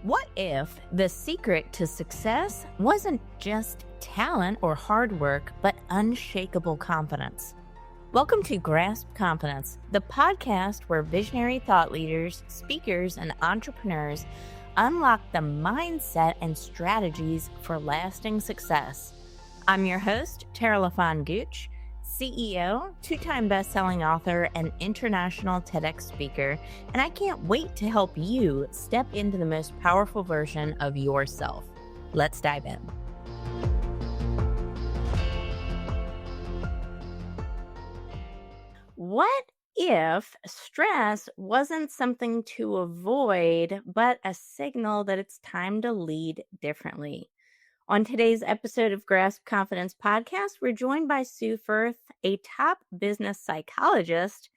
What if the secret to success wasn't just talent or hard work, but unshakable confidence? Welcome to Grasp Confidence, the podcast where visionary thought leaders, speakers, and entrepreneurs unlock the mindset and strategies for lasting success. I'm your host, Tara LaFawn Gooch, CEO, two-time best-selling author, and international TEDx speaker, and I can't wait to help you step into the most powerful version of yourself. Let's dive in. What if stress wasn't something to avoid, but a signal that it's time to lead differently? On today's episode of Grasp Confidence Podcast, we're joined by Sue Firth, a top business psychologist,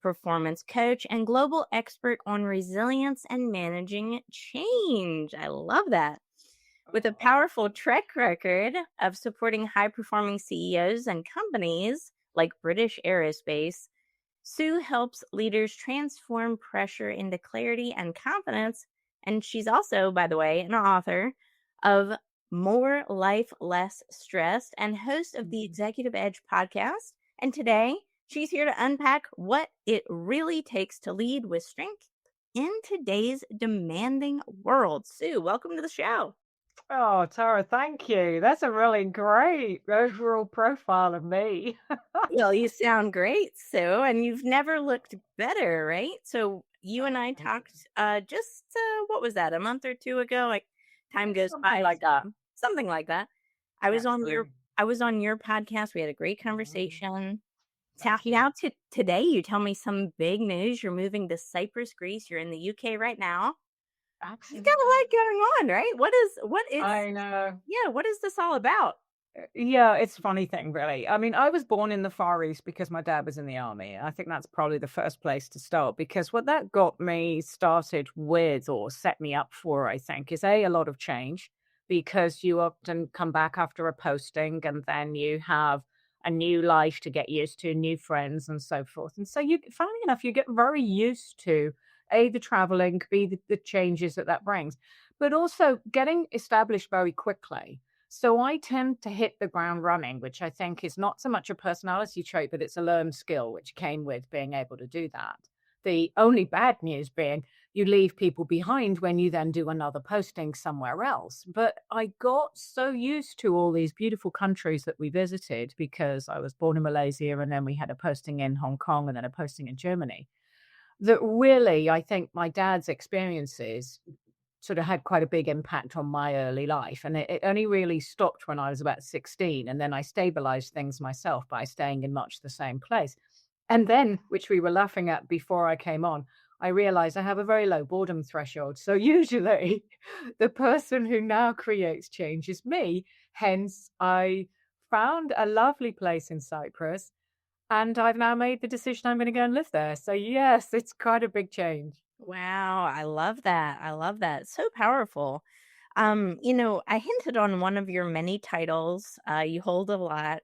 performance coach, and global expert on resilience and managing change. I love that. With a powerful track record of supporting high-performing CEOs and companies like British Aerospace, Sue helps leaders transform pressure into clarity and confidence. And she's also, by the way, an author of More Life, Less Stressed and host of the Executive Edge podcast. And today, she's here to unpack what it really takes to lead with strength in today's demanding world. Sue, welcome to the show. Oh, Tara, thank you. That's a really great overall profile of me. Well, you sound great, Sue, and you've never looked better, right? So you and I talked what was that, a month or two ago? Like time goes by. Something like that. Something like that. I was on Absolutely. your podcast. We had a great conversation. Now today, you tell me some big news. You're moving to Cyprus, Greece. You're in the UK right now. You've Absolutely. got a lot going on, right? What is I know. what is this all about? Yeah, it's a funny thing, really. I mean, I was born in the Far East because my dad was in the army. I think that's probably the first place to start, because what that got me started with, or set me up for, I think, is a lot of change, because you often come back after a posting and then you have a new life to get used to, new friends and so forth. And so funnily enough, you get very used to the traveling, the changes that brings, but also getting established very quickly. So I tend to hit the ground running, which I think is not so much a personality trait, but it's a learned skill, which came with being able to do that. The only bad news being you leave people behind when you then do another posting somewhere else. But I got so used to all these beautiful countries that we visited, because I was born in Malaysia and then we had a posting in Hong Kong and then a posting in Germany, that really, I think my dad's experiences sort of had quite a big impact on my early life. And it only really stopped when I was about 16. And then I stabilized things myself by staying in much the same place. And then, which we were laughing at before I came on, I realized I have a very low boredom threshold. So usually the person who now creates change is me. Hence, I found a lovely place in Cyprus, and I've now made the decision I'm going to go and live there. So yes, it's quite a big change. Wow, I love that. I love that. So powerful. I hinted on one of your many titles. You hold a lot.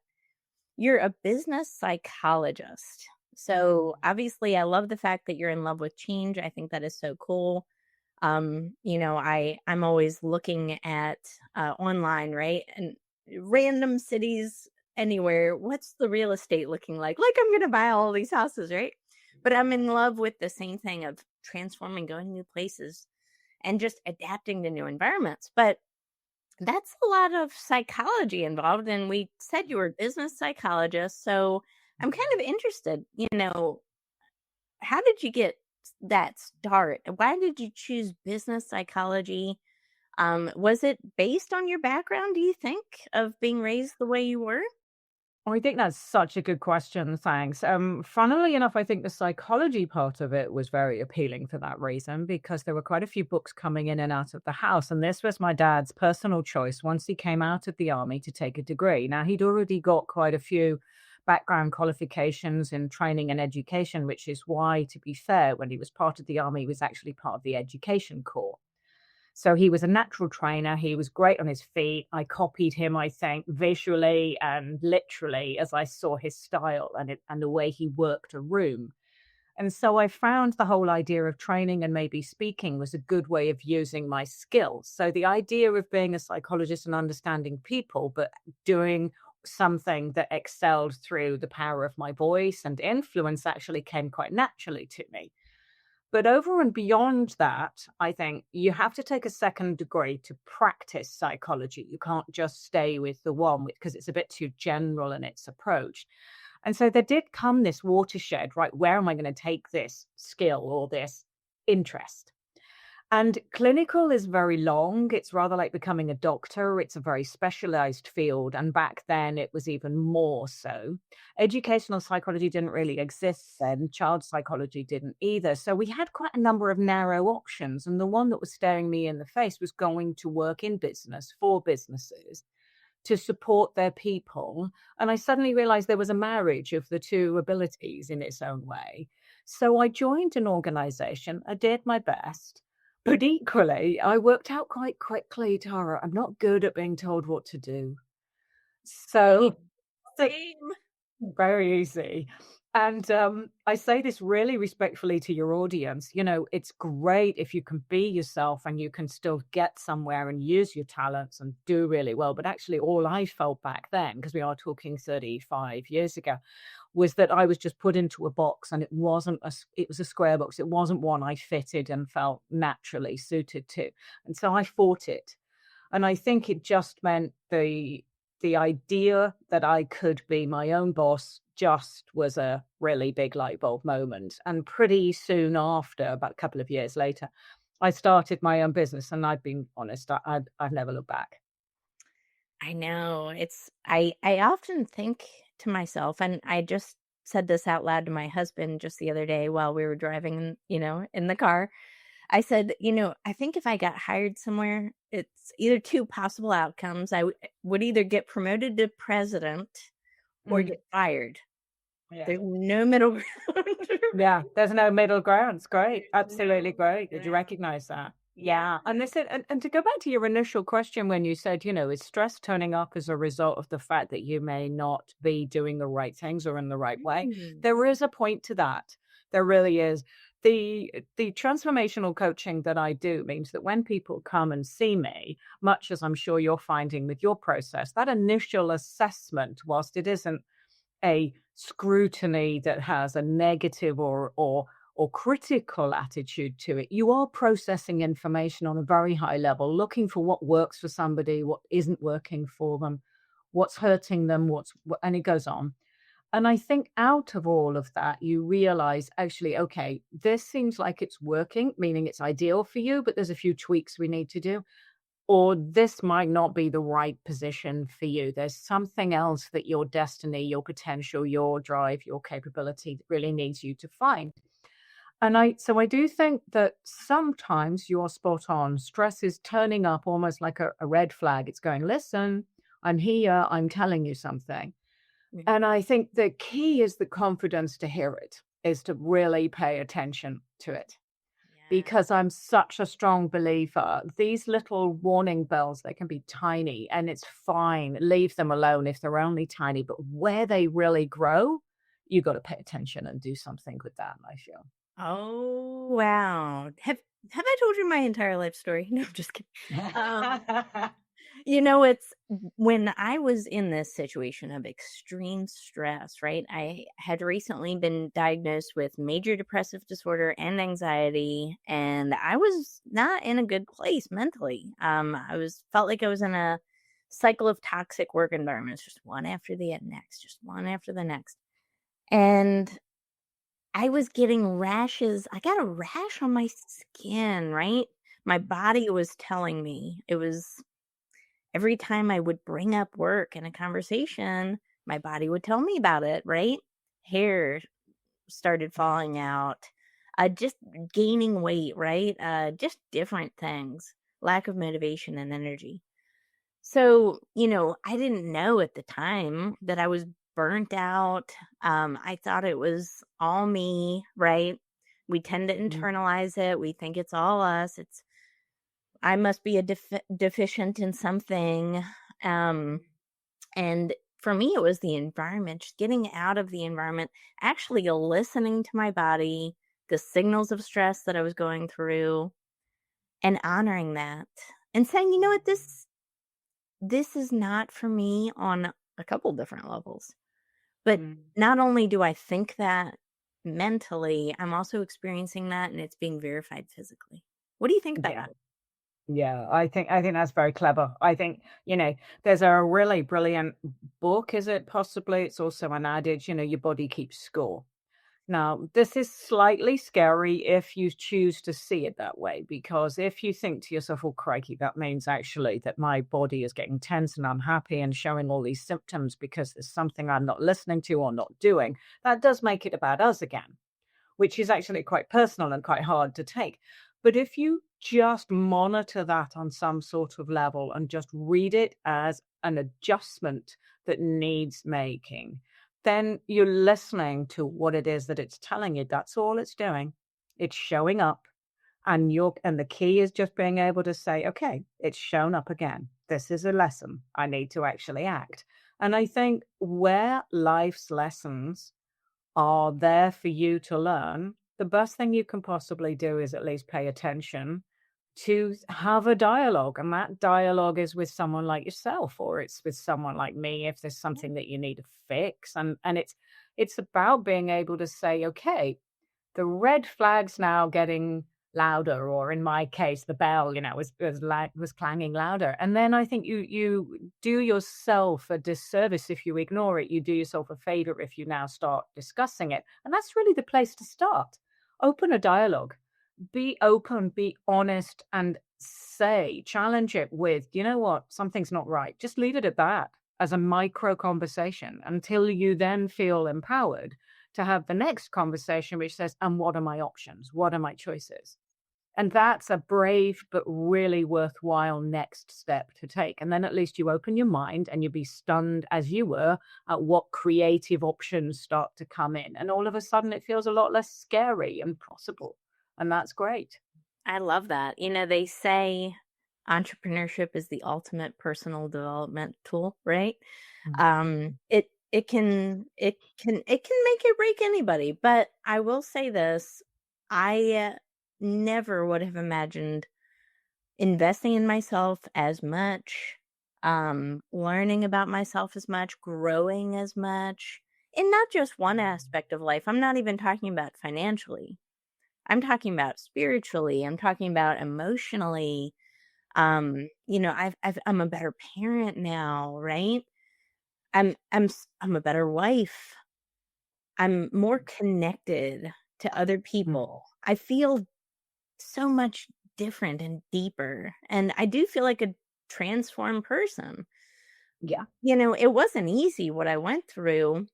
You're a business psychologist. So obviously, I love the fact that you're in love with change. I think that is so cool. I'm always looking at online, right? And random cities anywhere. What's the real estate looking like? Like, I'm going to buy all these houses, right? But I'm in love with the same thing of transforming, going to new places, and just adapting to new environments. But that's a lot of psychology involved. And we said you were a business psychologist. So I'm kind of interested, how did you get that start? Why did you choose business psychology? Was it based on your background, do you think, of being raised the way you were? I think that's such a good question. Thanks. Funnily enough, I think the psychology part of it was very appealing for that reason, because there were quite a few books coming in and out of the house. And this was my dad's personal choice once he came out of the army to take a degree. Now, he'd already got quite a few background qualifications in training and education, which is why, to be fair, when he was part of the army, he was actually part of the education corps. So he was a natural trainer. He was great on his feet. I copied him, I think, visually and literally, as I saw his style and the way he worked a room. And so I found the whole idea of training and maybe speaking was a good way of using my skills. So the idea of being a psychologist and understanding people, but doing something that excelled through the power of my voice and influence actually came quite naturally to me. But over and beyond that, I think you have to take a second degree to practice psychology. You can't just stay with the one because it's a bit too general in its approach. And so there did come this watershed, right? Where am I going to take this skill or this interest? And clinical is very long. It's rather like becoming a doctor. It's a very specialized field. And back then, it was even more so. Educational psychology didn't really exist then. Child psychology didn't either. So we had quite a number of narrow options. And the one that was staring me in the face was going to work in business for businesses to support their people. And I suddenly realized there was a marriage of the two abilities in its own way. So I joined an organization. I did my best. But equally, I worked out quite quickly, Tara, I'm not good at being told what to do. Same. So like, Same. very easy. And I say this really respectfully to your audience. You know, it's great if you can be yourself and you can still get somewhere and use your talents and do really well. But actually, all I felt back then, because we are talking 35 years ago, was that I was just put into a box and it was a square box. It wasn't one I fitted and felt naturally suited to. And so I fought it. And I think it just meant the idea that I could be my own boss just was a really big light bulb moment. And pretty soon after, about a couple of years later, I started my own business. And I've been honest, I've never looked back. I know. I often think to myself, and I just said this out loud to my husband just the other day while we were driving, in the car. I said, I think if I got hired somewhere, it's either two possible outcomes. I would either get promoted to president or Mm, get fired. yeah. There's no middle ground. Yeah, there's no middle ground. It's great. Absolutely No. great. Did you Yeah. recognize that? Yeah. Yeah. And listen, and to go back to your initial question when you said, is stress turning up as a result of the fact that you may not be doing the right things or in the right way? Mm. There is a point to that. There really is. The transformational coaching that I do means that when people come and see me, much as I'm sure you're finding with your process, that initial assessment, whilst it isn't a scrutiny that has a negative or critical attitude to it. You are processing information on a very high level, looking for what works for somebody, what isn't working for them, what's hurting them, and it goes on. And I think out of all of that, you realize actually, okay, this seems like it's working, meaning it's ideal for you, but there's a few tweaks we need to do. Or this might not be the right position for you. There's something else that your destiny, your potential, your drive, your capability really needs you to find. And I do think that sometimes you're spot on. Stress is turning up almost like a red flag. It's going, listen, I'm here, I'm telling you something. Yeah. And I think the key is the confidence to hear it, is to really pay attention to it Yeah. because I'm such a strong believer. These little warning bells, they can be tiny and it's fine. Leave them alone if they're only tiny. But where they really grow, you got to pay attention and do something with that, I feel. Oh, wow. Have I told you my entire life story? No, I'm just kidding. Um, it's when I was in this situation of extreme stress, right? I had recently been diagnosed with major depressive disorder and anxiety, and I was not in a good place mentally. I felt like I was in a cycle of toxic work environments, just one after the next, just one after the next. And I was getting rashes. I got a rash on my skin, right? My body was telling me. It was every time I would bring up work in a conversation, my body would tell me about it, right? Hair started falling out, just gaining weight, right? Just different things, lack of motivation and energy. So, I didn't know at the time that I was burnt out. I thought it was all me, right? We tend to Mhm. internalize it. We think it's all us. I must be a deficient in something. Um, and for me, it was the environment, just getting out of the environment, actually listening to my body, the signals of stress that I was going through, and honoring that and saying, "You know what? This is not for me on a couple different levels." But Mm. not only do I think that mentally, I'm also experiencing that and it's being verified physically. What do you think about Yeah. that? Yeah, I think that's very clever. I think, there's a really brilliant book, is it possibly? It's also an adage, your body keeps score. Now, this is slightly scary if you choose to see it that way, because if you think to yourself, oh, crikey, that means actually that my body is getting tense and unhappy and showing all these symptoms because there's something I'm not listening to or not doing, that does make it about us again, which is actually quite personal and quite hard to take. But if you just monitor that on some sort of level and just read it as an adjustment that needs making, then you're listening to what it is that it's telling you. That's all it's doing. It's showing up. And the key is just being able to say, okay, it's shown up again. This is a lesson. I need to actually act. And I think where life's lessons are there for you to learn, the best thing you can possibly do is at least pay attention to have a dialogue. And that dialogue is with someone like yourself, or it's with someone like me if there's something that you need to fix. And it's about being able to say, okay, the red flag's now getting louder, or in my case, the bell, was clanging louder. And then I think you do yourself a disservice if you ignore it. You do yourself a favor if you now start discussing it. And that's really the place to start. Open a dialogue. Be open, be honest, and challenge it with, you know what, something's not right. Just leave it at that as a micro conversation until you then feel empowered to have the next conversation, which says, and what are my options? What are my choices? And that's a brave but really worthwhile next step to take. And then at least you open your mind and you'll be stunned as you were at what creative options start to come in. And all of a sudden it feels a lot less scary and possible. And that's great. I love that. They say entrepreneurship is the ultimate personal development tool, right? Mhm. It can make or break anybody, but I will say this, I never would have imagined investing in myself as much, learning about myself as much, growing as much, in not just one aspect of life. I'm not even talking about financially. I'm talking about spiritually. I'm talking about emotionally. I'm a better parent now, right? I'm a better wife. I'm more connected to other Mhm. people. I feel so much different and deeper, and I do feel like a transformed person. Yeah. It wasn't easy what I went through.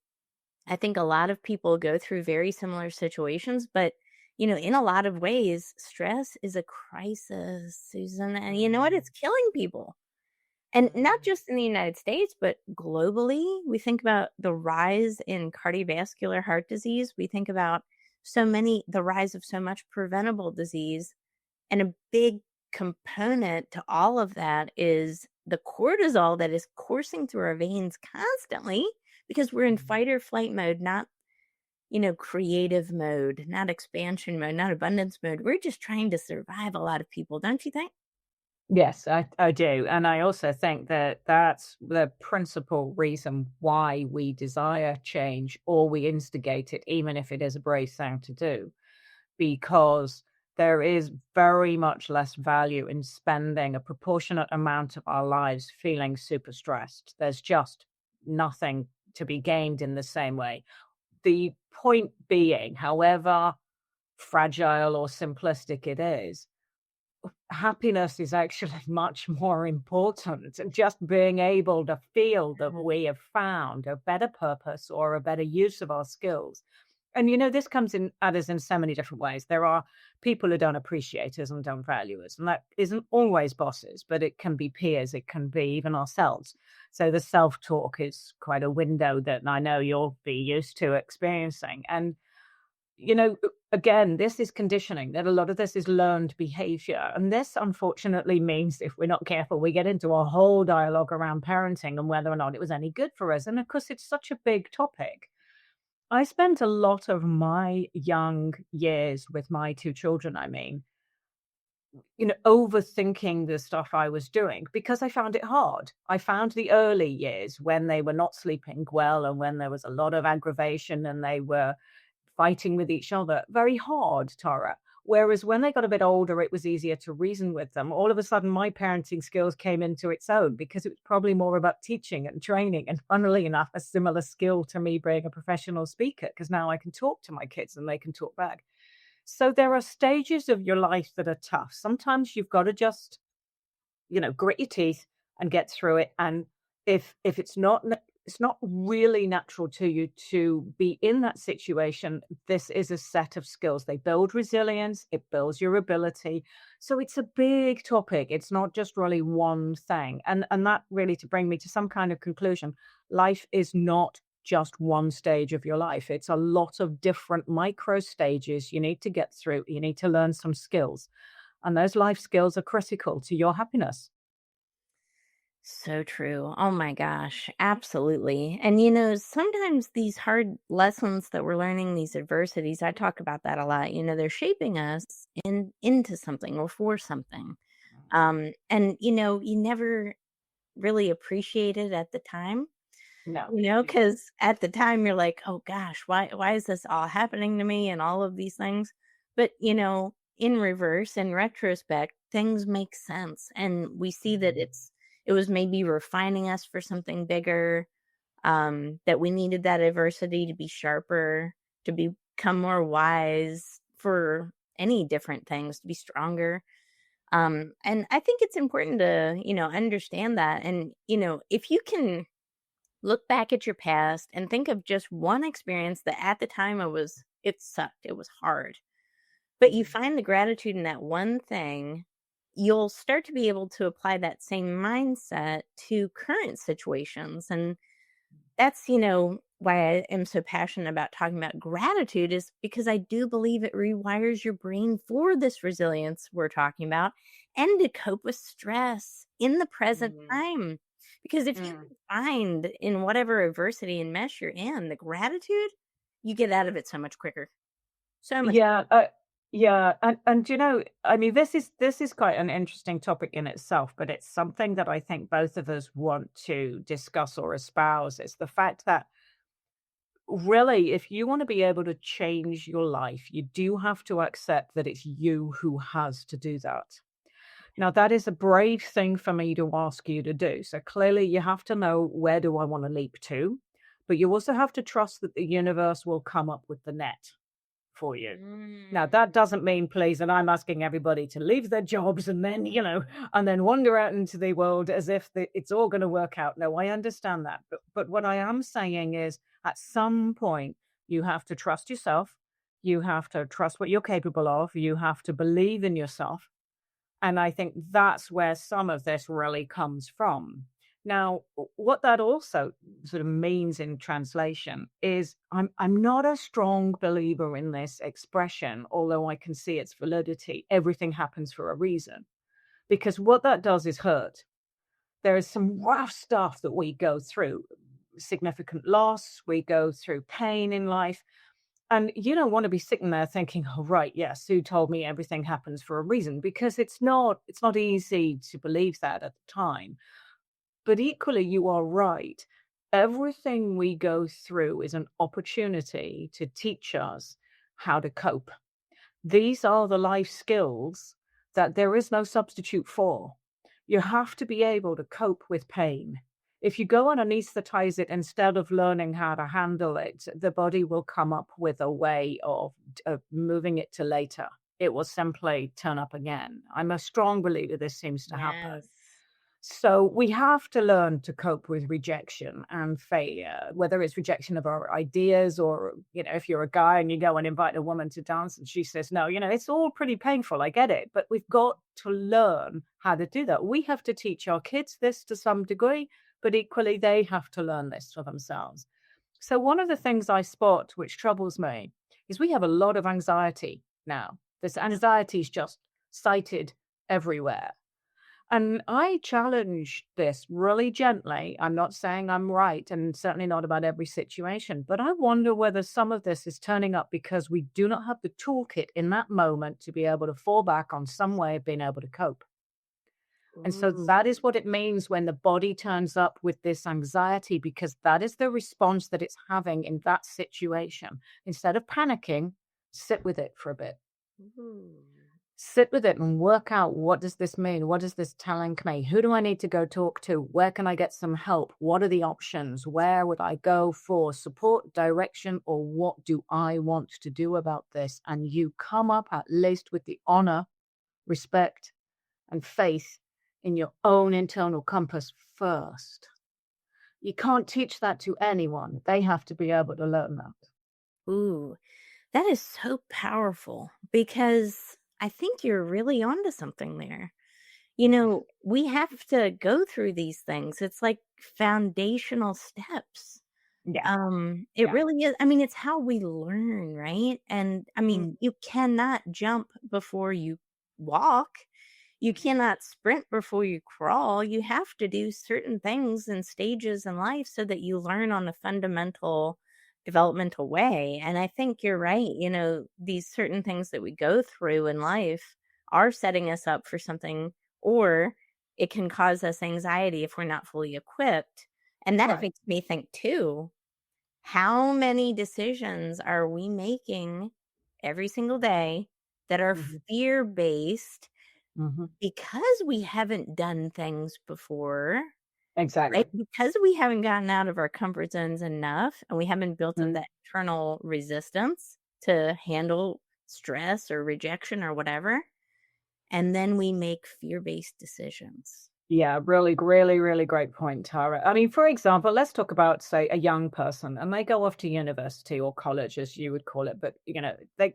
I think a lot of people go through very similar situations, but in a lot of ways, stress is a crisis, Susan. And you know what? Mhm. It's killing people. And not Mhm. just in the United States, but globally. We think about the rise in cardiovascular heart disease. We think about the rise of so much preventable disease. And a big component to all of that is the cortisol that is coursing through our veins constantly because we're in Mhm. fight or flight mode, not, creative mode, not expansion mode, not abundance mode. We're just trying to survive, a lot of people, don't you think? Yes, I do. And I also think that that's the principal reason why we desire change or we instigate it, even if it is a brave thing to do, because there is very much less value in spending a proportionate amount of our lives feeling super stressed. There's just nothing to be gained in the same way. The point being, however fragile or simplistic it is, happiness is actually much more important. And just being able to feel that Uh, we have found a better purpose or a better use of our skills. And this comes in at us in so many different ways. There are people who don't appreciate us and don't value us. And that isn't always bosses, but it can be peers, it can be even ourselves. So the self-talk is quite a window that I know you'll be used to experiencing. And again, this is conditioning, that a lot of this is learned behavior. And this unfortunately means if we're not careful, we get into a whole dialogue around parenting and whether or not it was any good for us. And of course, it's such a big topic. I spent a lot of my young years with my two children, overthinking the stuff I was doing because I found it hard. I found the early years when they were not sleeping well and when there was a lot of aggravation and they were fighting with each other very hard, Tara. Whereas when they got a bit older, it was easier to reason with them. All of a sudden, my parenting skills came into its own because it was probably more about teaching and training. And funnily enough, a similar skill to me being a professional speaker because now I can talk to my kids and they can talk back. So there are stages of your life that are tough. Sometimes you've got to just, grit your teeth and get through it. And if it's not really natural to you to be in that situation, this is a set of skills. They build resilience, it builds your ability. So it's a big topic. It's not just really one thing. And that really to bring me to some kind of conclusion, life is not just one stage of your life. It's a lot of different micro stages you need to get through. You need to learn some skills. And those life skills are critical to your happiness. So true. Oh my gosh, absolutely. And sometimes these hard lessons that we're learning, these adversities, I talk about that a lot. They're shaping us into something or for something. And you never really appreciate it at the time. No. Because at the time you're like, oh gosh, why is this all happening to me and all of these things? But, in reverse, in retrospect, things make sense. And we see that it was maybe refining us for something bigger, that we needed that adversity to be sharper, to become more wise for any different things, to be stronger. And I think it's important to, understand that. And, if you can look back at your past and think of just one experience that at the time it sucked, it was hard, but you find the gratitude in that one thing, you'll start to be able to apply that same mindset to current situations. And that's, why I am so passionate about talking about gratitude, is because I do believe it rewires your brain for this resilience we're talking about and to cope with stress in the present Mm, time. Because if you mm. can find in whatever adversity and mess you're in, the gratitude, you get out of it so much quicker. So much. Yeah, yeah, and this is quite an interesting topic in itself, but it's something that I think both of us want to discuss or espouse. Is the fact that really, if you want to be able to change your life, you do have to accept that it's you who has to do that. Now, that is a brave thing for me to ask you to do. So clearly, you have to know, where do I want to leap to? But you also have to trust that the universe will come up with the net for you. Now, that Mm. doesn't mean, please, that I'm asking everybody to leave their jobs and then, and then wander out into the world as if it's all going to work out. No, I understand that. But what I am saying is, at some point, you have to trust yourself. You have to trust what you're capable of. You have to believe in yourself. And I think that's where some of this really comes from. Now, what that also sort of means in translation is I'm not a strong believer in this expression, although I can see its validity. Everything happens for a reason, because what that does is hurt. There is some rough stuff that we go through, significant loss, we go through pain in life. And you don't want to be sitting there thinking, "Oh, right, yeah, Sue told me everything happens for a reason," because it's not easy to believe that at the time. But equally, you are right. Everything we go through is an opportunity to teach us how to cope. These are the life skills that there is no substitute for. You have to be able to cope with pain. If you go and anesthetize it instead of learning how to handle it, the body will come up with a way of moving it to later. It will simply turn up again. I'm a strong believer this seems to happen. Yes. So we have to learn to cope with rejection and failure, whether it's rejection of our ideas or, if you're a guy and you go and invite a woman to dance and she says no, it's all pretty painful. I get it. But we've got to learn how to do that. We have to teach our kids this to some degree, but equally they have to learn this for themselves. So one of the things I spot which troubles me is we have a lot of anxiety now. This anxiety is just cited everywhere. And I challenge this really gently. I'm not saying I'm right, and certainly not about every situation, but I wonder whether some of this is turning up because we do not have the toolkit in that moment to be able to fall back on some way of being able to cope. And so Ooh. that is what it means when the body turns up with this anxiety, because that is the response that it's having in that situation. Instead of panicking, sit with it for a bit. Ooh. Sit with it and work out, what does this mean? What is this telling me? Who do I need to go talk to? Where can I get some help? What are the options? Where would I go for support, direction, or what do I want to do about this? And you come up at least with the honor, respect, and faith in your own internal compass first. You can't teach that to anyone. They have to be able to learn that. Ooh. That is so powerful because I think you're really onto something there. We have to go through these things. It's like foundational steps. Yeah, It yeah. really is. I mean, it's how we learn, right? And I mean, Mm, you cannot jump before you walk. You cannot sprint before you crawl. You have to do certain things and stages in life so that you learn on a fundamental developmental way. And I think you're right. These certain things that we go through in life are setting us up for something, or it can cause us anxiety if we're not fully equipped. And that right. makes me think too, how many decisions are we making every single day that are Mhm, fear based mhm. because we haven't done things before, right? Exactly. Because we haven't gotten out of our comfort zones enough and we haven't built up Mm. that internal resistance to handle stress or rejection or whatever. And then we make fear based decisions. Yeah, really, really, really great point, Tara. I mean, for example, let's talk about, say, a young person and they go off to university or college, as you would call it, but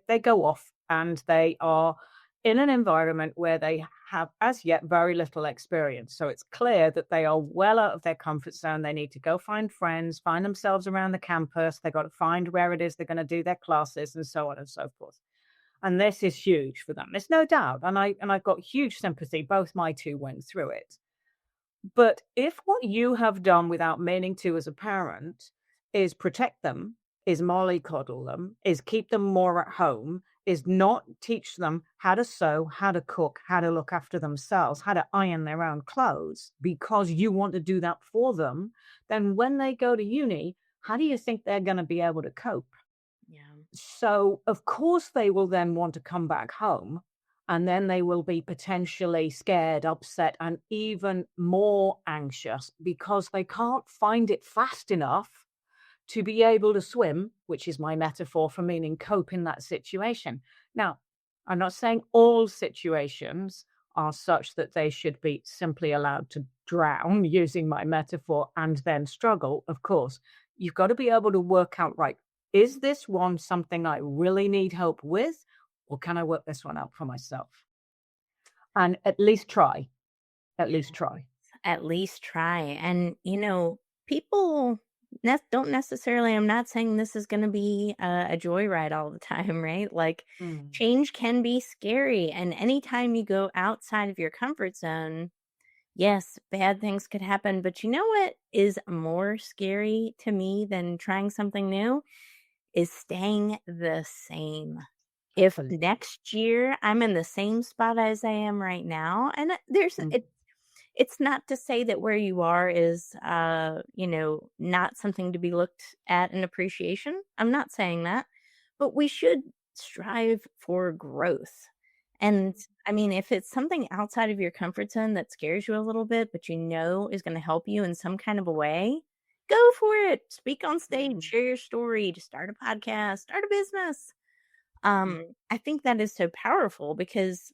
they go off and they are in an environment where they have as yet very little experience. So it's clear that they are well out of their comfort zone. They need to go find friends, find themselves around the campus. They got to find where it is they're going to do their classes and so on and so forth. And this is huge for them. There's no doubt. And I've got huge sympathy. Both my two went through it. But if what you have done without meaning to as a parent is protect them, is mollycoddle them, is keep them more at home, is not teach them how to sew, how to cook, how to look after themselves, how to iron their own clothes, because you want to do that for them, then when they go to uni, how do you think they're going to be able to cope? Yeah. So, of course, they will then want to come back home, and then they will be potentially scared, upset, and even more anxious because they can't find it fast enough to be able to swim, which is my metaphor for meaning cope in that situation. Now, I'm not saying all situations are such that they should be simply allowed to drown, using my metaphor, and then struggle. Of course, you've got to be able to work out, right, is this one something I really need help with, or can I work this one out for myself? And at least try, at Yeah. least try. At least try. And, people don't necessarily, I'm not saying this is going to be a joyride all the time, right? Like, Mm, change can be scary. And anytime you go outside of your comfort zone, yes, bad things could happen. But you know what is more scary to me than trying something new is staying the same. If absolutely. next year I'm in the same spot as I am right now, and Mm, it's not to say that where you are is, not something to be looked at in appreciation. I'm not saying that, but we should strive for growth. And I mean, if it's something outside of your comfort zone that scares you a little bit, but is going to help you in some kind of a way, go for it. Speak on stage, mm, share your story, to start a podcast, start a business. mm, I think that is so powerful because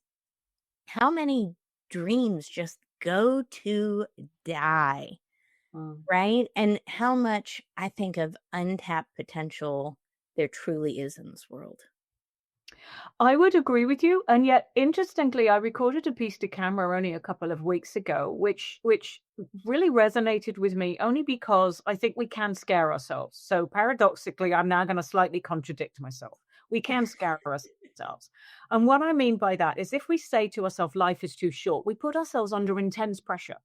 how many dreams just go to die, mm. right? And how much I think of untapped potential there truly is in this world. I would agree with you, and yet interestingly, I recorded a piece to camera only a couple of weeks ago, which really resonated with me only because I think we can scare ourselves. So paradoxically, I'm now going to slightly contradict myself. We can scare ourselves. And what I mean by that is if we say to ourselves, life is too short, we put ourselves under intense pressure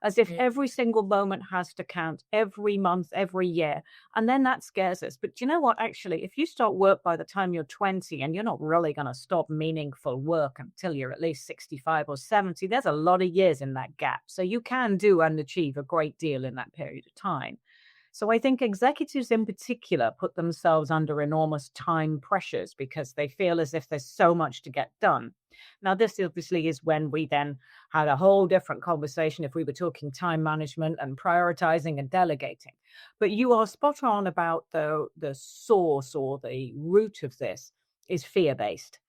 as if Mm. every single moment has to count every month, every year. And then that scares us. But do you know what? Actually, if you start work by the time you're 20 and you're not really going to stop meaningful work until you're at least 65 or 70, there's a lot of years in that gap. So you can do and achieve a great deal in that period of time. So I think executives in particular put themselves under enormous time pressures because they feel as if there's so much to get done. Now, this obviously is when we then had a whole different conversation if we were talking time management and prioritizing and delegating. But you are spot on about the source or the root of this is fear based.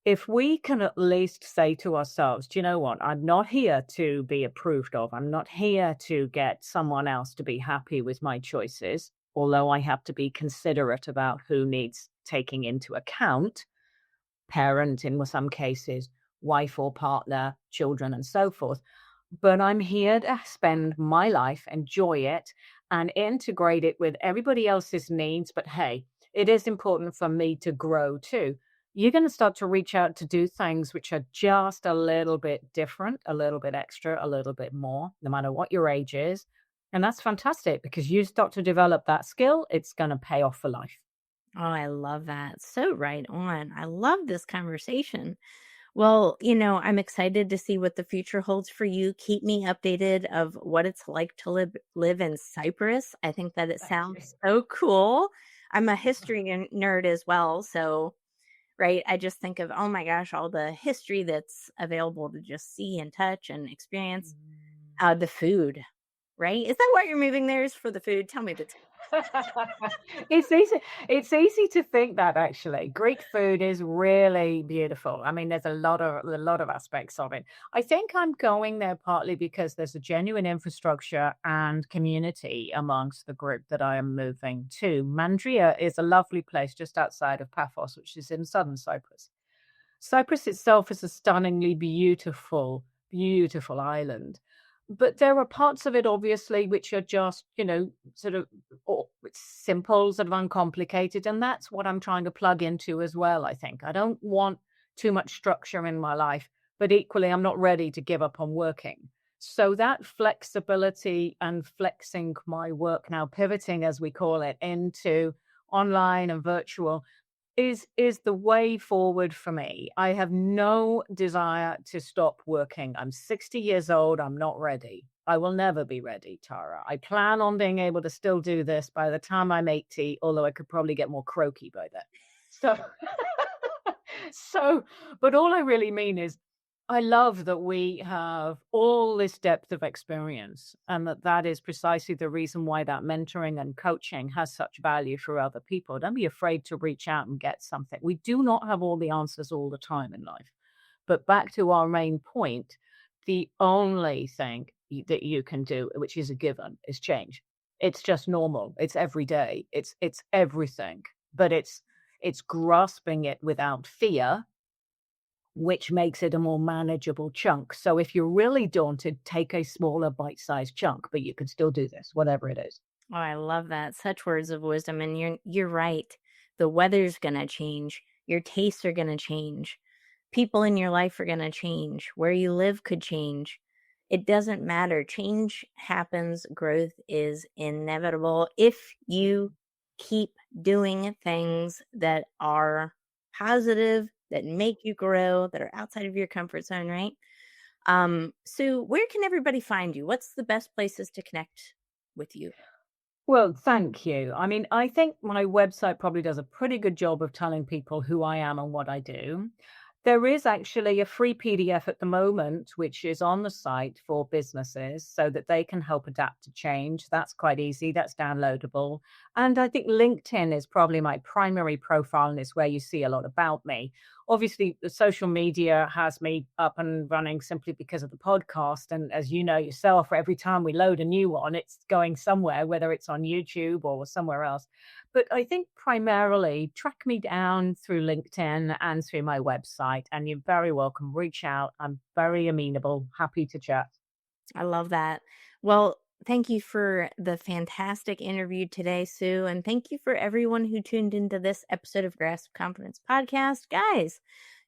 If we can at least say to ourselves, do you know what? I'm not here to be approved of. I'm not here to get someone else to be happy with my choices, although I have to be considerate about who needs taking into account, parent in some cases, wife or partner, children, and so forth. But I'm here to spend my life, enjoy it, and integrate it with everybody else's needs. But hey, it is important for me to grow too. You're going to start to reach out to do things which are just a little bit different, a little bit extra, a little bit more, no matter what your age is. And that's fantastic because you start to develop that skill, it's going to pay off for life. Oh, I love that. So right on. I love this conversation. Well, I'm excited to see what the future holds for you. Keep me updated of what it's like to live in Cyprus. I think that it Thank you. sounds so cool. I'm a history nerd as well, so right, I just think of, oh my gosh, all the history that's available to just see and touch and experience. Mm. The food, right? Is that why you're moving there, is for the food? Tell me the It's easy it's easy to think that actually. Greek food is really beautiful. I mean, there's a lot of aspects of it. I think I'm going there partly because there's a genuine infrastructure and community amongst the group that I am moving to. Mandria is a lovely place just outside of Paphos, which is in southern Cyprus. Cyprus itself is a stunningly beautiful, beautiful island. But there are parts of it, obviously, which are just, sort of it's simple, sort of uncomplicated. And that's what I'm trying to plug into as well, I think. I don't want too much structure in my life, but equally, I'm not ready to give up on working. So that flexibility and flexing my work now, pivoting, as we call it, into online and virtual is the way forward for me. I have no desire to stop working. I'm 60 years old. I'm not ready. I will never be ready, Tara. I plan on being able to still do this by the time I'm 80, although I could probably get more croaky by then. So so, but all I really mean is I love that we have all this depth of experience and that is precisely the reason why that mentoring and coaching has such value for other people. Don't be afraid to reach out and get something. We do not have all the answers all the time in life. But back to our main point, the only thing that you can do, which is a given, is change. It's just normal. It's every day. It's everything. But it's grasping it without fear, which makes it a more manageable chunk. So if you're really daunted, take a smaller bite-sized chunk, but you can still do this, whatever it is. Oh, I love that. Such words of wisdom. And you're right. The weather's gonna change. Your tastes are gonna change. People in your life are gonna change. Where you live could change. It doesn't matter. Change happens. Growth is inevitable if you keep doing things that are positive, that make you grow, that are outside of your comfort zone, right? Sue, where can everybody find you? What's the best places to connect with you? Well, thank you. I mean, I think my website probably does a pretty good job of telling people who I am and what I do. There is actually a free PDF at the moment, which is on the site for businesses so that they can help adapt to change. That's quite easy. That's downloadable. And I think LinkedIn is probably my primary profile and is where you see a lot about me. Obviously, the social media has me up and running simply because of the podcast. And as you know yourself, every time we load a new one, it's going somewhere, whether it's on YouTube or somewhere else. But I think primarily track me down through LinkedIn and through my website, and you're very welcome. Reach out. I'm very amenable, happy to chat. I love that. Well, Thank you for the fantastic interview today, Sue. And thank you for everyone who tuned into this episode of Grasp Confidence Podcast. Guys,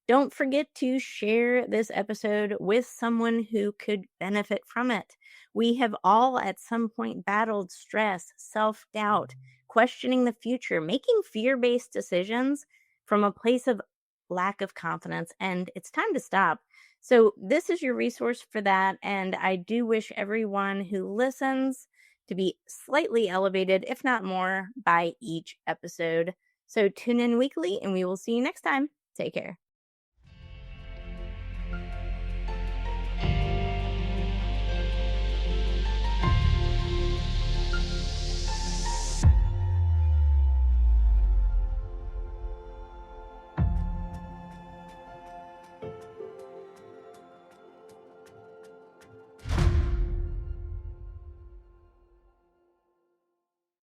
don't forget to share this episode with someone who could benefit from it. We have all at some point battled stress, self doubt, questioning the future, making fear based decisions from a place of lack of confidence. And it's time to stop. So, this is your resource for that. And I do wish everyone who listens to be slightly elevated, if not more, by each episode. So, tune in weekly and we will see you next time. Take care.